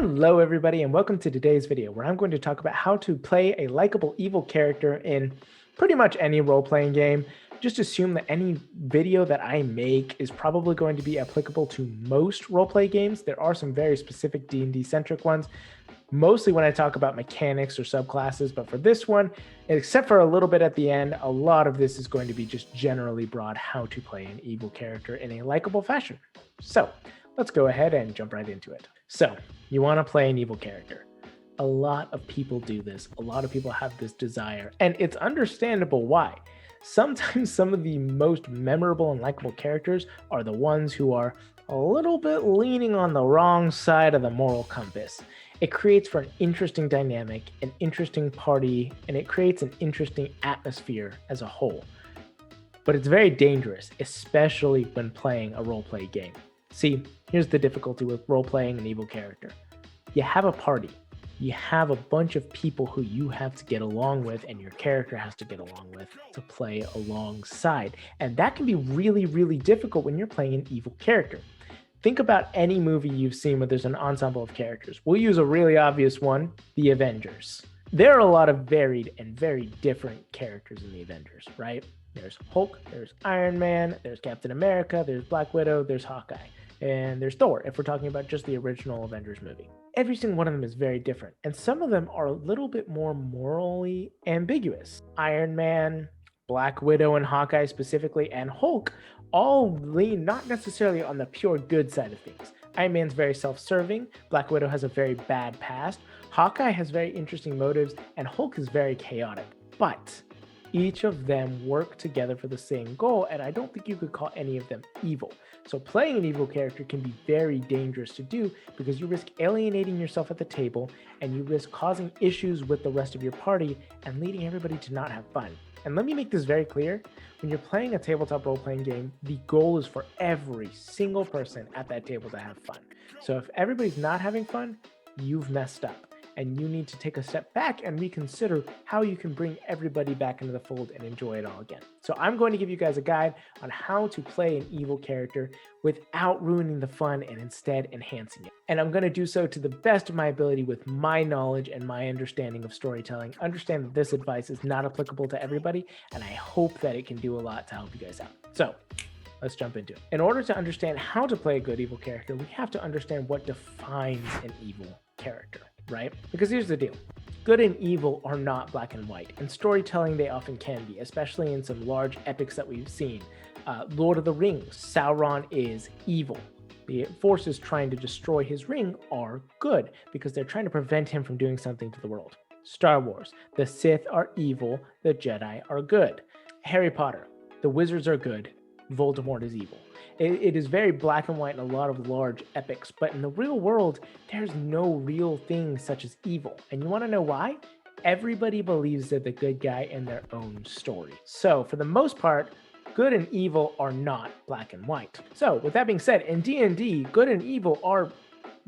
Hello everybody and welcome to today's video where I'm going to talk about how to play a likable evil character in pretty much any role-playing game. Just assume that any video that I make is probably going to be applicable to most role-play games. There are some very specific D&D centric ones, mostly when I talk about mechanics or subclasses, but for this one, except for a little bit at the end, a lot of this is going to be just generally broad how to play an evil character in a likable fashion. So let's go ahead and jump right into it. So you want to play an evil character. A lot of people do this. A lot of people have this desire, and it's understandable why. Sometimes some of the most memorable and likable characters are the ones who are a little bit leaning on the wrong side of the moral compass. It creates for an interesting dynamic, an interesting party, and it creates an interesting atmosphere as a whole. But it's very dangerous, especially when playing a role-play game. See, here's the difficulty with role-playing an evil character. You have a party. You have a bunch of people who you have to get along with and your character has to get along with to play alongside. And that can be really, really difficult when you're playing an evil character. Think about any movie you've seen where there's an ensemble of characters. We'll use a really obvious one, the Avengers. There are a lot of varied and very different characters in the Avengers, right? There's Hulk, there's Iron Man, there's Captain America, there's Black Widow, there's Hawkeye, and there's Thor, if we're talking about just the original Avengers movie. Every single one of them is very different, and some of them are a little bit more morally ambiguous. Iron Man, Black Widow and Hawkeye specifically, and Hulk all lean not necessarily on the pure good side of things. Iron Man's very self-serving, Black Widow has a very bad past, Hawkeye has very interesting motives, and Hulk is very chaotic. But each of them work together for the same goal, and I don't think you could call any of them evil. So playing an evil character can be very dangerous to do because you risk alienating yourself at the table and you risk causing issues with the rest of your party and leading everybody to not have fun. And let me make this very clear. When you're playing a tabletop role-playing game, the goal is for every single person at that table to have fun. So if everybody's not having fun, you've messed up. And you need to take a step back and reconsider how you can bring everybody back into the fold and enjoy it all again. So I'm going to give you guys a guide on how to play an evil character without ruining the fun and instead enhancing it. And I'm going to do so to the best of my ability with my knowledge and my understanding of storytelling. Understand that this advice is not applicable to everybody, and I hope that it can do a lot to help you guys out. So let's jump into it. In order to understand how to play a good evil character, we have to understand what defines an evil character, right? Because here's the deal. Good and evil are not black and white. In storytelling, they often can be, especially in some large epics that we've seen. Lord of the Rings, Sauron is evil. The forces trying to destroy his ring are good because they're trying to prevent him from doing something to the world. Star Wars, the Sith are evil, the Jedi are good. Harry Potter, the wizards are good, Voldemort is evil. It is very black and white in a lot of large epics, but in the real world, there's no real thing such as evil. And you want to know why? Everybody believes they're the good guy in their own story. So for the most part, good and evil are not black and white. So with that being said, in D&D, good and evil are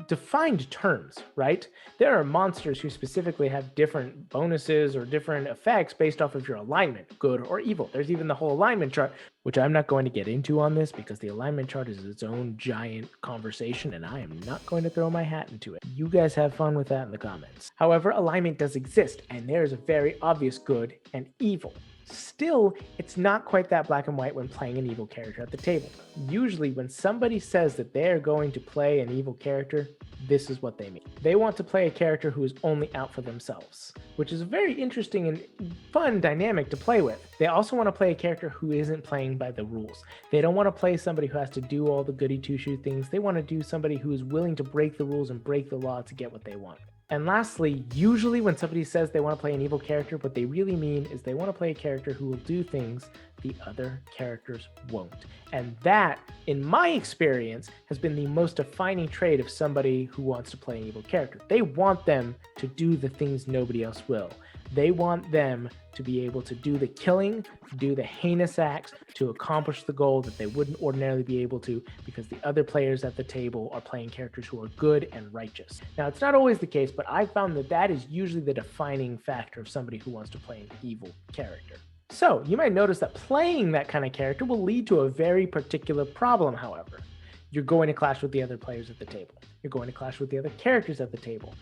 defined terms, right? There are monsters who specifically have different bonuses or different effects based off of your alignment, good or evil. There's even the whole alignment chart, which I'm not going to get into on this because the alignment chart is its own giant conversation and I am not going to throw my hat into it. You guys have fun with that in the comments. However, alignment does exist and there is a very obvious good and evil. Still, it's not quite that black and white when playing an evil character at the table. Usually when somebody says that they're going to play an evil character, this is what they mean. They want to play a character who is only out for themselves, which is a very interesting and fun dynamic to play with. They also want to play a character who isn't playing by the rules. They don't want to play somebody who has to do all the goody two-shoe things. They want to do somebody who is willing to break the rules and break the law to get what they want. And lastly, usually when somebody says they want to play an evil character, what they really mean is they want to play a character who will do things the other characters won't. And that, in my experience, has been the most defining trait of somebody who wants to play an evil character. They want them to do the things nobody else will. They want them to be able to do the killing, to do the heinous acts, to accomplish the goal that they wouldn't ordinarily be able to because the other players at the table are playing characters who are good and righteous. Now, it's not always the case, but I've found that that is usually the defining factor of somebody who wants to play an evil character. So you might notice that playing that kind of character will lead to a very particular problem, however. you're going to clash with the other players at the table. You're going to clash with the other characters at the table.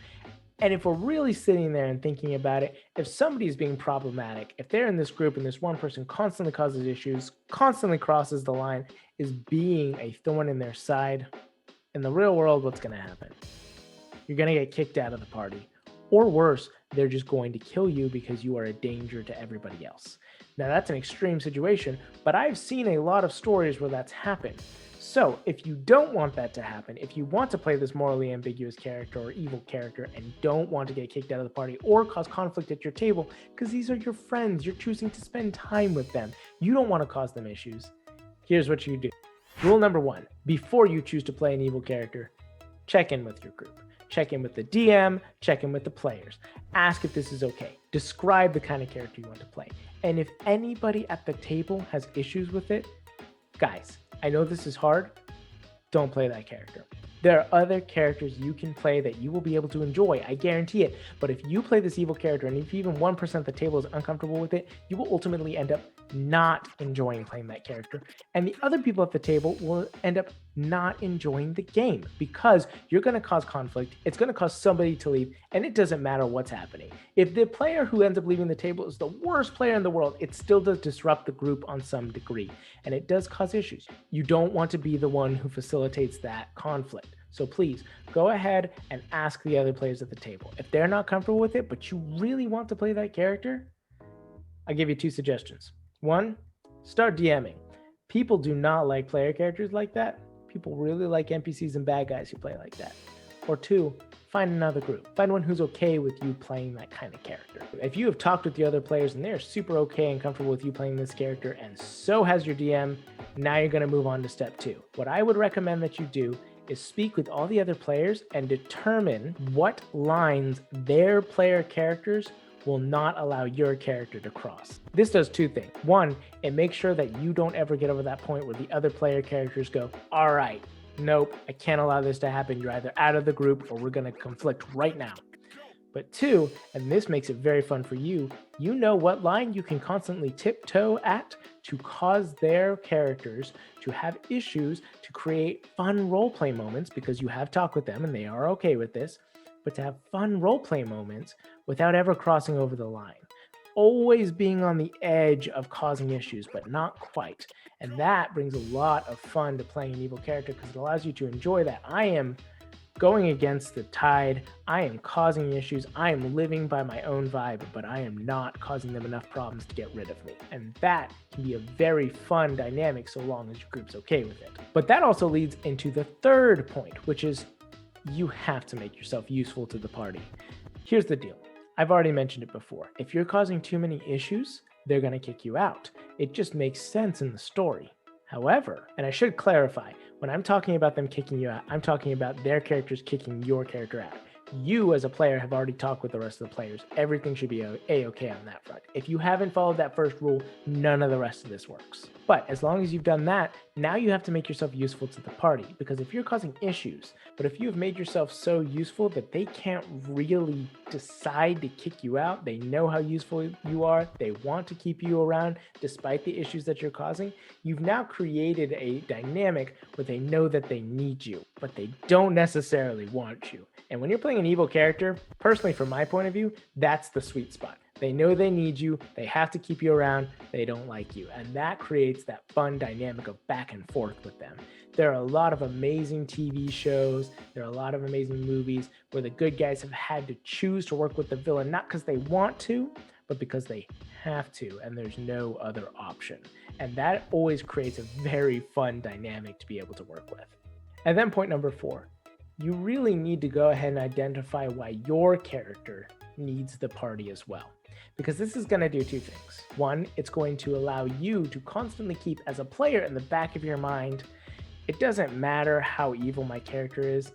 And if we're really sitting there and thinking about it, if somebody's being problematic, if they're in this group and this one person constantly causes issues, constantly crosses the line, is being a thorn in their side, in the real world, what's going to happen? You're going to get kicked out of the party. Or worse, they're just going to kill you because you are a danger to everybody else. Now, that's an extreme situation, but I've seen a lot of stories where that's happened. So if you don't want that to happen, if you want to play this morally ambiguous character or evil character and don't want to get kicked out of the party or cause conflict at your table, because these are your friends, you're choosing to spend time with them, you don't want to cause them issues, here's what you do. Rule number 1, before you choose to play an evil character, check in with your group. Check in with the DM, check in with the players. Ask if this is okay. Describe the kind of character you want to play. And if anybody at the table has issues with it, guys, I know this is hard. Don't play that character. There are other characters you can play that you will be able to enjoy. I guarantee it. But if you play this evil character and if even 1% of the table is uncomfortable with it, you will ultimately end up not enjoying playing that character. And the other people at the table will end up not enjoying the game because you're going to cause conflict. It's going to cause somebody to leave, and it doesn't matter what's happening. If the player who ends up leaving the table is the worst player in the world, it still does disrupt the group on some degree, and it does cause issues. You don't want to be the one who facilitates that conflict. So please go ahead and ask the other players at the table. If they're not comfortable with it, but you really want to play that character, I'll give you 2 suggestions. 1, start DMing. People do not like player characters like that. People really like NPCs and bad guys who play like that. Or 2, find another group. Find one who's okay with you playing that kind of character. If you have talked with the other players and they're super okay and comfortable with you playing this character, and so has your DM, now you're going to move on to step 2. What I would recommend that you do is speak with all the other players and determine what lines their player characters will not allow your character to cross. This does 2 things. 1, it makes sure that you don't ever get over that point where the other player characters go, all right, nope, I can't allow this to happen. You're either out of the group or we're going to conflict right now. But 2, and this makes it very fun for you, you know what line you can constantly tiptoe at to cause their characters to have issues, to create fun roleplay moments because you have talked with them and they are okay with this, but to have fun roleplay moments without ever crossing over the line. Always being on the edge of causing issues, but not quite. And that brings a lot of fun to playing an evil character because it allows you to enjoy that. I am going against the tide. I am causing issues. I am living by my own vibe, but I am not causing them enough problems to get rid of me. And that can be a very fun dynamic so long as your group's okay with it. But that also leads into the 3rd point, which is you have to make yourself useful to the party. Here's the deal. I've already mentioned it before. If you're causing too many issues, they're going to kick you out. It just makes sense in the story. However, and I should clarify, when I'm talking about them kicking you out, I'm talking about their characters kicking your character out. You as a player have already talked with the rest of the players. Everything should be a-okay on that front. If you haven't followed that first rule, none of the rest of this works. But as long as you've done that, now you have to make yourself useful to the party. Because if you're causing issues, but if you've made yourself so useful that they can't really decide to kick you out, they know how useful you are, they want to keep you around despite the issues that you're causing, you've now created a dynamic where they know that they need you, but they don't necessarily want you. And when you're playing an evil character, personally, from my point of view, that's the sweet spot. They know they need you, they have to keep you around, they don't like you. And that creates that fun dynamic of back and forth with them. There are a lot of amazing TV shows, there are a lot of amazing movies where the good guys have had to choose to work with the villain, not because they want to, but because they have to, and there's no other option. And that always creates a very fun dynamic to be able to work with. And then point number 4. You really need to go ahead and identify why your character needs the party as well. Because this is going to do 2 things. 1, it's going to allow you to constantly keep, as a player, in the back of your mind, it doesn't matter how evil my character is,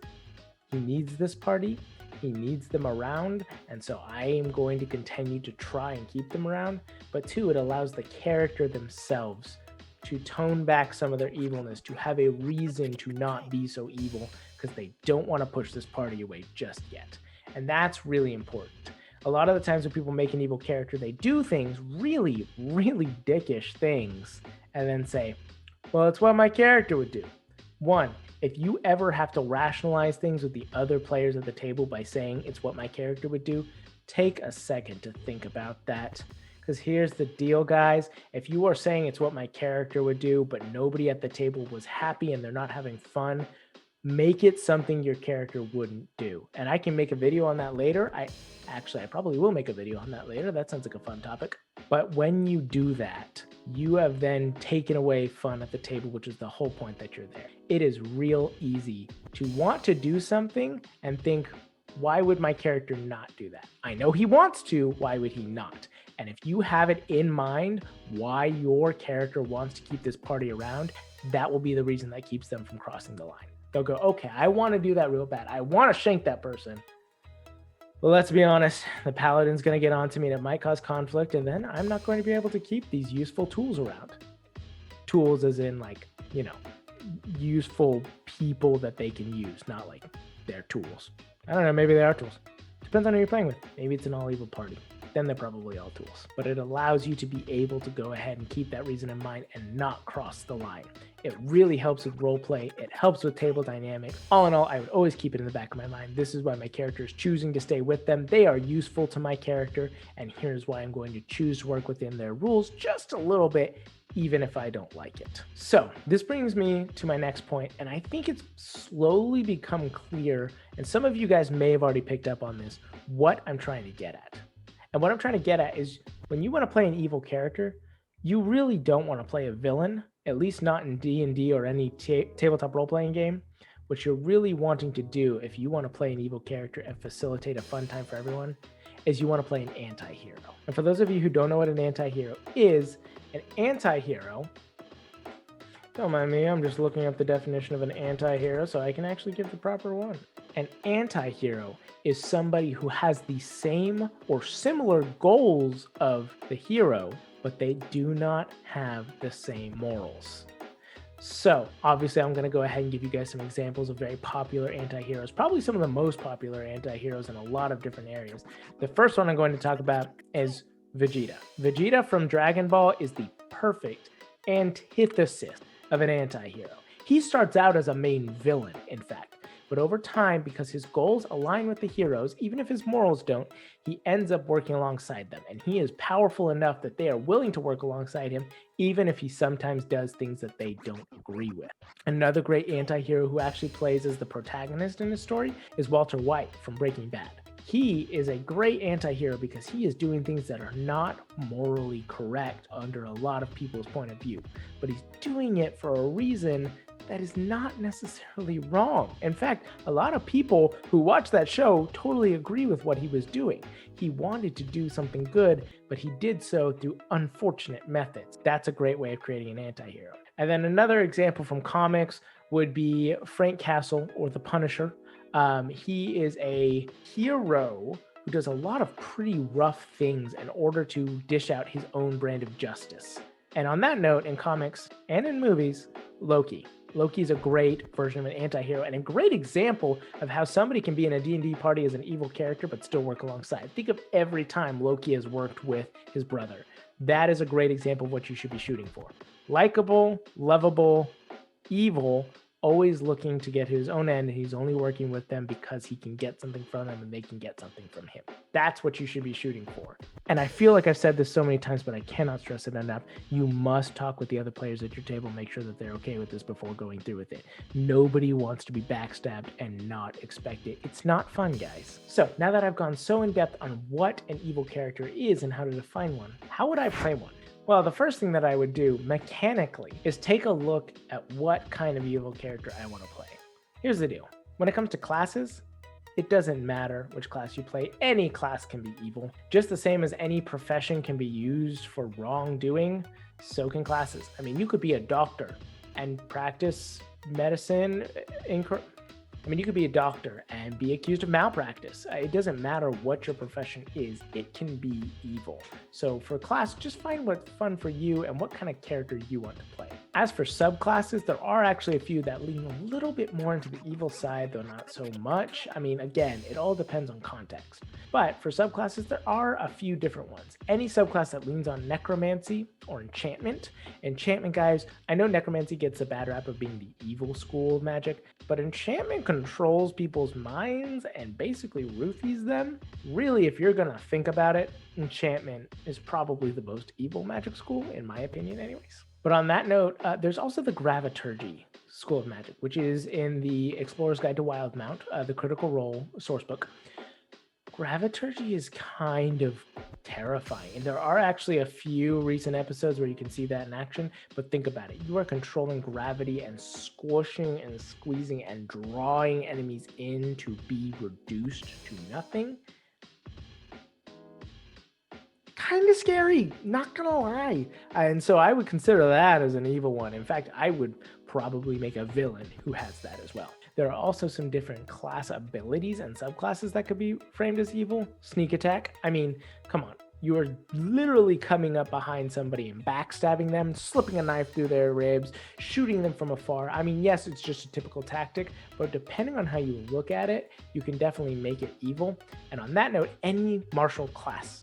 he needs this party, he needs them around, and so I am going to continue to try and keep them around. But 2, it allows the character themselves to tone back some of their evilness, to have a reason to not be so evil, because they don't want to push this party away just yet. And that's really important. A lot of the times when people make an evil character, they do things really, really dickish things and then say, well, it's what my character would do. 1, If you ever have to rationalize things with the other players at the table by saying it's what my character would do, take a second to think about that. Because here's the deal, guys. If you are saying it's what my character would do, but nobody at the table was happy and they're not having fun, make it something your character wouldn't do. And I can make a video on that later. I probably will make a video on that later. That sounds like a fun topic. But when you do that, you have then taken away fun at the table, which is the whole point that you're there. It is real easy to want to do something and think, why would my character not do that? I know he wants to, why would he not? And if you have it in mind why your character wants to keep this party around, that will be the reason that keeps them from crossing the line. They'll go, okay, I want to do that real bad. I want to shank that person. Well, let's be honest, the paladin's going to get onto me and it might cause conflict, and then I'm not going to be able to keep these useful tools around. Tools as in like, useful people that they can use, not like their tools. I don't know, maybe they are tools. Depends on who you're playing with. Maybe it's an all evil party. Then they're probably all tools. But it allows you to be able to go ahead and keep that reason in mind and not cross the line. It really helps with roleplay. It helps with table dynamics. All in all, I would always keep it in the back of my mind. This is why my character is choosing to stay with them. They are useful to my character, and here's why I'm going to choose to work within their rules just a little bit, even if I don't like it. So this brings me to my next point, and I think it's slowly become clear, and some of you guys may have already picked up on this, what I'm trying to get at. And what I'm trying to get at is when you want to play an evil character, you really don't want to play a villain, at least not in D&D or any tabletop role-playing game. What you're really wanting to do if you want to play an evil character and facilitate a fun time for everyone is you want to play an anti-hero. And for those of you who don't know what an anti-hero is, an anti-hero, don't mind me, I'm just looking up the definition of an anti-hero so I can actually give the proper one. An anti-hero is somebody who has the same or similar goals of the hero, but they do not have the same morals. So obviously I'm going to go ahead and give you guys some examples of very popular anti-heroes, probably some of the most popular anti-heroes in a lot of different areas. The first one I'm going to talk about is Vegeta. Vegeta from Dragon Ball is the perfect antithesis of an anti-hero. He starts out as a main villain, in fact. But over time, because his goals align with the heroes, even if his morals don't, he ends up working alongside them. And he is powerful enough that they are willing to work alongside him, even if he sometimes does things that they don't agree with. Another great anti-hero who actually plays as the protagonist in the story is Walter White from Breaking Bad. He is a great anti-hero because he is doing things that are not morally correct under a lot of people's point of view. But he's doing it for a reason that is not necessarily wrong. In fact, a lot of people who watch that show totally agree with what he was doing. He wanted to do something good, but he did so through unfortunate methods. That's a great way of creating an anti-hero. And then another example from comics would be Frank Castle, or the Punisher. He is a hero who does a lot of pretty rough things in order to dish out his own brand of justice. And on that note, in comics and in movies, Loki. Loki's a great version of an anti-hero and a great example of how somebody can be in a D&D party as an evil character but still work alongside. Think of every time Loki has worked with his brother. That is a great example of what you should be shooting for. Likeable, lovable, evil, always looking to get his own end. He's only working with them because he can get something from them and they can get something from him. That's what you should be shooting for. And I feel like I've said this so many times, but I cannot stress it enough. You must talk with the other players at your table, make sure that they're okay with this before going through with it. Nobody wants to be backstabbed and not expect it. It's not fun, guys. So now that I've gone so in depth on what an evil character is and how to define one, how would I play one? Well, the first thing that I would do mechanically is take a look at what kind of evil character I want to play. Here's the deal. When it comes to classes, it doesn't matter which class you play. Any class can be evil. Just the same as any profession can be used for wrongdoing, so can classes. I mean, you could be a doctor and practice medicine you could be a doctor and be accused of malpractice. It doesn't matter what your profession is, it can be evil. So for class, just find what's fun for you and what kind of character you want to play. As for subclasses, there are actually a few that lean a little bit more into the evil side, though not so much. I mean, again, it all depends on context. But for subclasses, there are a few different ones. Any subclass that leans on necromancy or enchantment. Enchantment, guys, I know necromancy gets a bad rap of being the evil school of magic, but enchantment controls people's minds and basically roofies them. Really, if you're gonna think about it, enchantment is probably the most evil magic school, in my opinion anyways. But on that note, there's also the Graviturgy School of Magic, which is in the Explorer's Guide to Wildmount, the Critical Role sourcebook. Graviturgy is kind of terrifying, and there are actually a few recent episodes where you can see that in action, but think about it. You are controlling gravity and squishing and squeezing and drawing enemies in to be reduced to nothing. Kind of scary, not gonna lie. And so I would consider that as an evil one. In fact, I would probably make a villain who has that as well. There are also some different class abilities and subclasses that could be framed as evil. Sneak attack. I mean, come on. You are literally coming up behind somebody and backstabbing them, slipping a knife through their ribs, shooting them from afar. I mean, yes, it's just a typical tactic, but depending on how you look at it, you can definitely make it evil. And on that note, any martial class,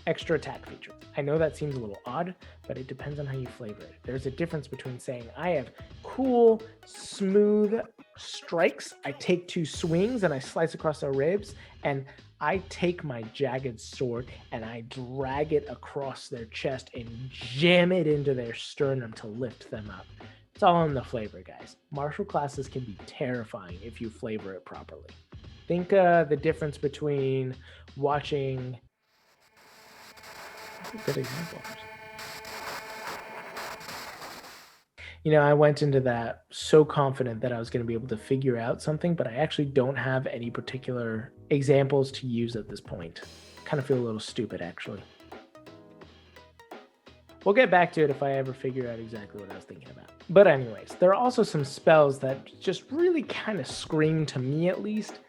extra attack feature. I know that seems a little odd, but it depends on how you flavor it. There's a difference between saying, I have cool, smooth strikes, I take 2 swings and I slice across their ribs, and I take my jagged sword and I drag it across their chest and jam it into their sternum to lift them up. It's all in the flavor, guys. Martial classes can be terrifying if you flavor it properly. Think the difference between watching... That's a good example. You know, I went into that so confident that I was going to be able to figure out something, but I actually don't have any particular examples to use at this point. Kind of feel a little stupid, actually. We'll get back to it if I ever figure out exactly what I was thinking about. But anyways, there are also some spells that just really kind of scream, to me at least,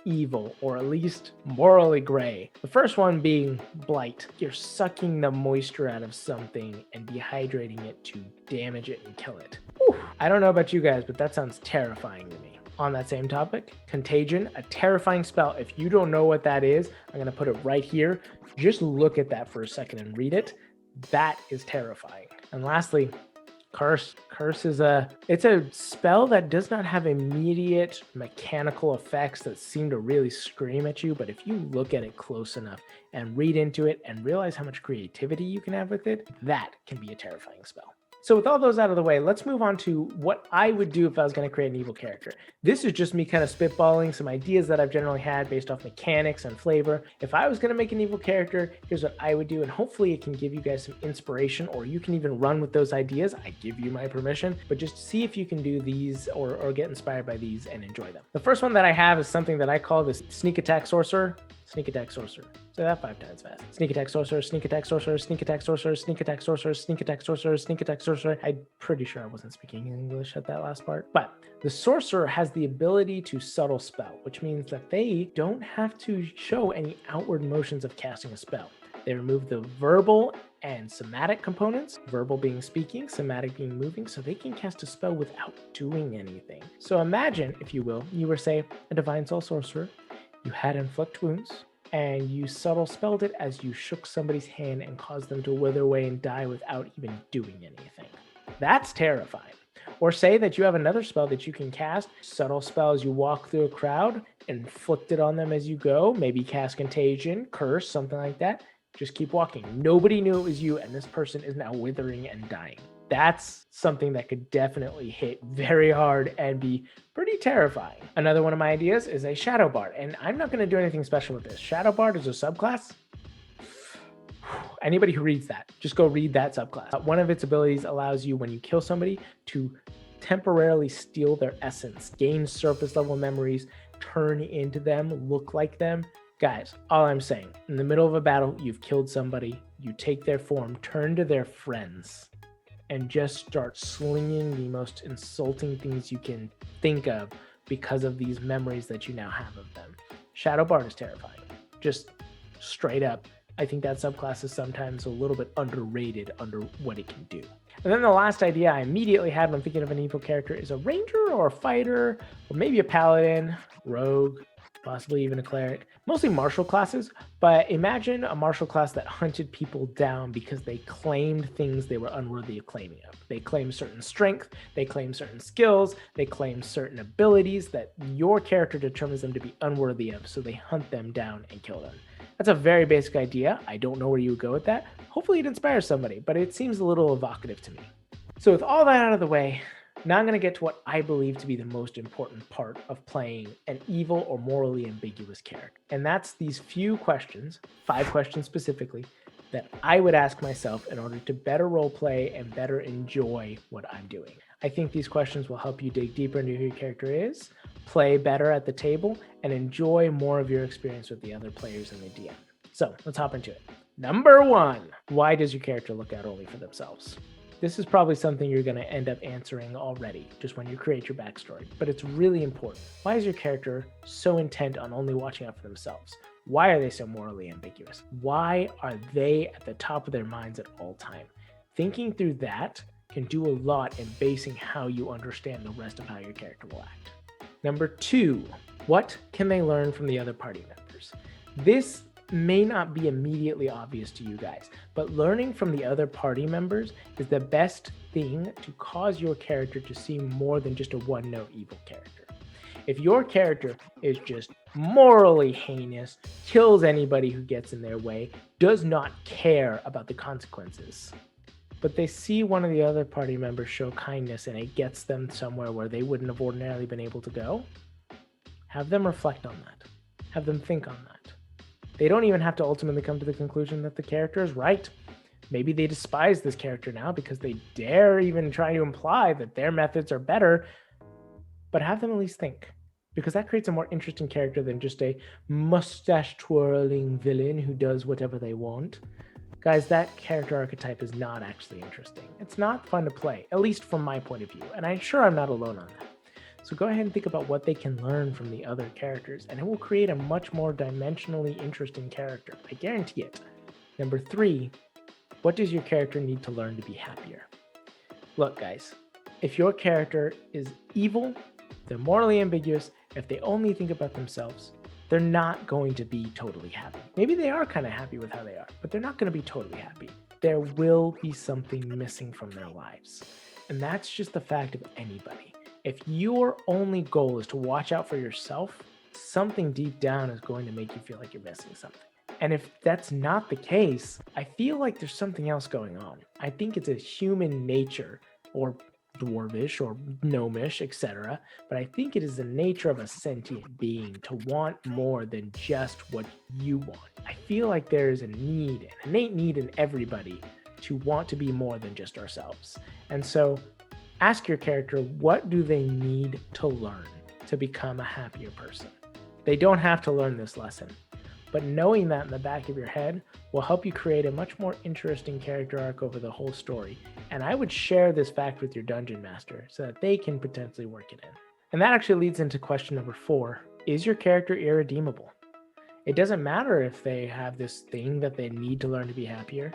evil, or at least morally gray. The first one being blight. You're sucking the moisture out of something and dehydrating it to damage it and kill it. Whew. I don't know about you guys, but that sounds terrifying to me. On that same topic, contagion, a terrifying spell. If you don't know what that is, I'm going to put it right here. Just look at that for a second and read it. That is terrifying. And lastly, curse. Curse is it's a spell that does not have immediate mechanical effects that seem to really scream at you, but if you look at it close enough and read into it and realize how much creativity you can have with it, that can be a terrifying spell. So with all those out of the way, let's move on to what I would do if I was going to create an evil character. This is just me kind of spitballing some ideas that I've generally had based off mechanics and flavor. If I was going to make an evil character, here's what I would do, and hopefully it can give you guys some inspiration, or you can even run with those ideas. I give you my permission, but just see if you can do these or get inspired by these and enjoy them. The first one that I have is something that I call the sneak attack sorcerer. Sneak attack sorcerer. Say that 5 times fast. Sneak attack sorcerer, sneak attack sorcerer, sneak attack sorcerer, sneak attack sorcerer, sneak attack sorcerer, sneak attack sorcerer. I'm pretty sure I wasn't speaking English at that last part. But the sorcerer has the ability to subtle spell, which means that they don't have to show any outward motions of casting a spell. They remove the verbal and somatic components, verbal being speaking, somatic being moving, so they can cast a spell without doing anything. So imagine, if you will, you were, say, a divine soul sorcerer. You had inflict wounds, and you subtle spelled it as you shook somebody's hand and caused them to wither away and die without even doing anything. That's terrifying. Or say that you have another spell that you can cast, subtle spell as you walk through a crowd, inflict it on them as you go, maybe cast contagion, curse, something like that. Just keep walking. Nobody knew it was you, and this person is now withering and dying. That's something that could definitely hit very hard and be pretty terrifying. Another one of my ideas is a Shadow Bard, and I'm not going to do anything special with this. Shadow Bard is a subclass. Anybody who reads that, just go read that subclass. One of its abilities allows you, when you kill somebody, to temporarily steal their essence, gain surface level memories, turn into them, look like them. Guys, all I'm saying, in the middle of a battle, you've killed somebody, you take their form, turn to their friends, and just start slinging the most insulting things you can think of because of these memories that you now have of them. Shadow Bard is terrifying. Just straight up I think that subclass is sometimes a little bit underrated under what it can do. And then the last idea I immediately had when thinking of an evil character is a ranger or a fighter, or maybe a paladin, rogue, possibly even a cleric, mostly martial classes. But imagine a martial class that hunted people down because they claimed things they were unworthy of claiming of. They claimed certain strength, they claimed certain skills, they claimed certain abilities that your character determines them to be unworthy of, so they hunt them down and kill them. That's a very basic idea. I don't know where you would go with that. Hopefully it inspires somebody, but it seems a little evocative to me. So with all that out of the way, now I'm going to get to what I believe to be the most important part of playing an evil or morally ambiguous character. And that's these few questions, 5 questions specifically, that I would ask myself in order to better roleplay and better enjoy what I'm doing. I think these questions will help you dig deeper into who your character is, play better at the table, and enjoy more of your experience with the other players in the DM. So let's hop into it. Number 1, why does your character look out only for themselves? This is probably something you're going to end up answering already, just when you create your backstory, but it's really important. Why is your character so intent on only watching out for themselves? Why are they so morally ambiguous? Why are they at the top of their minds at all time? Thinking through that can do a lot in basing how you understand the rest of how your character will act. Number 2, what can they learn from the other party members? This may not be immediately obvious to you guys, but learning from the other party members is the best thing to cause your character to seem more than just a one-note evil character. If your character is just morally heinous, kills anybody who gets in their way, does not care about the consequences, but they see one of the other party members show kindness and it gets them somewhere where they wouldn't have ordinarily been able to go, have them reflect on that. Have them think on that. They don't even have to ultimately come to the conclusion that the character is right. Maybe they despise this character now because they dare even try to imply that their methods are better, but have them at least think, because that creates a more interesting character than just a mustache twirling villain who does whatever they want. Guys, that character archetype is not actually interesting. It's not fun to play, at least from my point of view, and I'm sure I'm not alone on that. So go ahead and think about what they can learn from the other characters, and it will create a much more dimensionally interesting character. I guarantee it. Number 3, what does your character need to learn to be happier? Look, guys, if your character is evil, they're morally ambiguous, if they only think about themselves, they're not going to be totally happy. Maybe they are kind of happy with how they are, but they're not going to be totally happy. There will be something missing from their lives. And that's just the fact of anybody. If your only goal is to watch out for yourself, something deep down is going to make you feel like you're missing something. And if that's not the case, I feel like there's something else going on. I think it's a human nature, or dwarvish or gnomish, etc. But I think it is the nature of a sentient being to want more than just what you want. I feel like there is a need, an innate need in everybody to want to be more than just ourselves. And so ask your character, what do they need to learn to become a happier person? They don't have to learn this lesson, but knowing that in the back of your head will help you create a much more interesting character arc over the whole story. And I would share this fact with your dungeon master so that they can potentially work it in. And that actually leads into question number 4. Is your character irredeemable? It doesn't matter if they have this thing that they need to learn to be happier.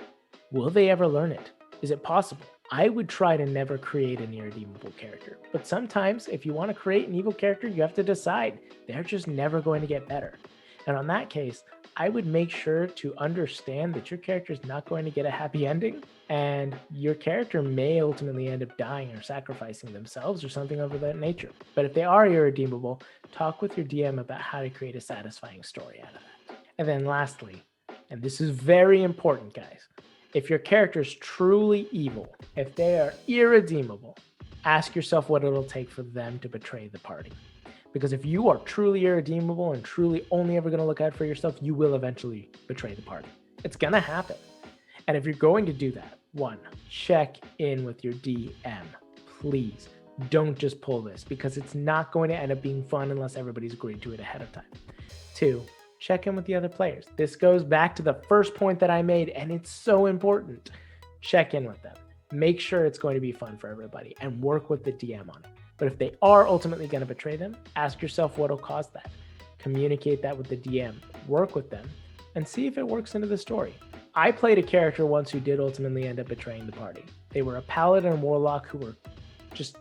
Will they ever learn it? Is it possible? I would try to never create an irredeemable character. But sometimes if you want to create an evil character, you have to decide they're just never going to get better. And on that case, I would make sure to understand that your character is not going to get a happy ending, and your character may ultimately end up dying or sacrificing themselves or something of that nature. But if they are irredeemable, talk with your DM about how to create a satisfying story out of that. And then lastly, and this is very important, guys, if your character is truly evil, if they are irredeemable, ask yourself what it'll take for them to betray the party. Because if you are truly irredeemable and truly only ever going to look out for yourself, you will eventually betray the party. It's going to happen. And if you're going to do that, 1, check in with your DM. Please don't just pull this, because it's not going to end up being fun unless everybody's agreed to it ahead of time. 2, check in with the other players. This goes back to the first point that I made, and it's so important. Check in with them. Make sure it's going to be fun for everybody and work with the DM on it. But if they are ultimately going to betray them, ask yourself what will cause that. Communicate that with the DM. Work with them and see if it works into the story. I played a character once who did ultimately end up betraying the party. They were a paladin and warlock who were just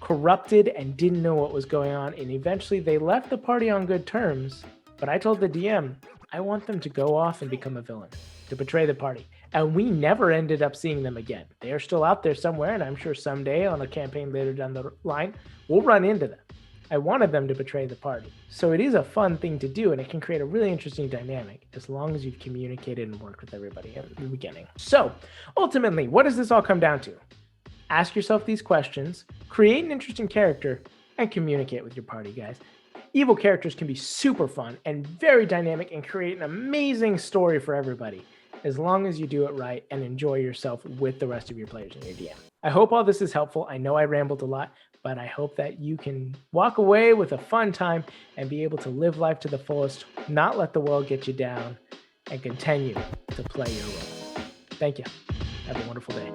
corrupted and didn't know what was going on, and eventually they left the party on good terms. But I told the DM, I want them to go off and become a villain, to betray the party. And we never ended up seeing them again. They are still out there somewhere, and I'm sure someday on a campaign later down the line, we'll run into them. I wanted them to betray the party. So it is a fun thing to do, and it can create a really interesting dynamic as long as you've communicated and worked with everybody in the beginning. So ultimately, what does this all come down to? Ask yourself these questions, create an interesting character, and communicate with your party, guys. Evil characters can be super fun and very dynamic and create an amazing story for everybody, as long as you do it right and enjoy yourself with the rest of your players and your DM. I hope all this is helpful. I know I rambled a lot, but I hope that you can walk away with a fun time and be able to live life to the fullest, not let the world get you down, and continue to play your role. Thank you. Have a wonderful day.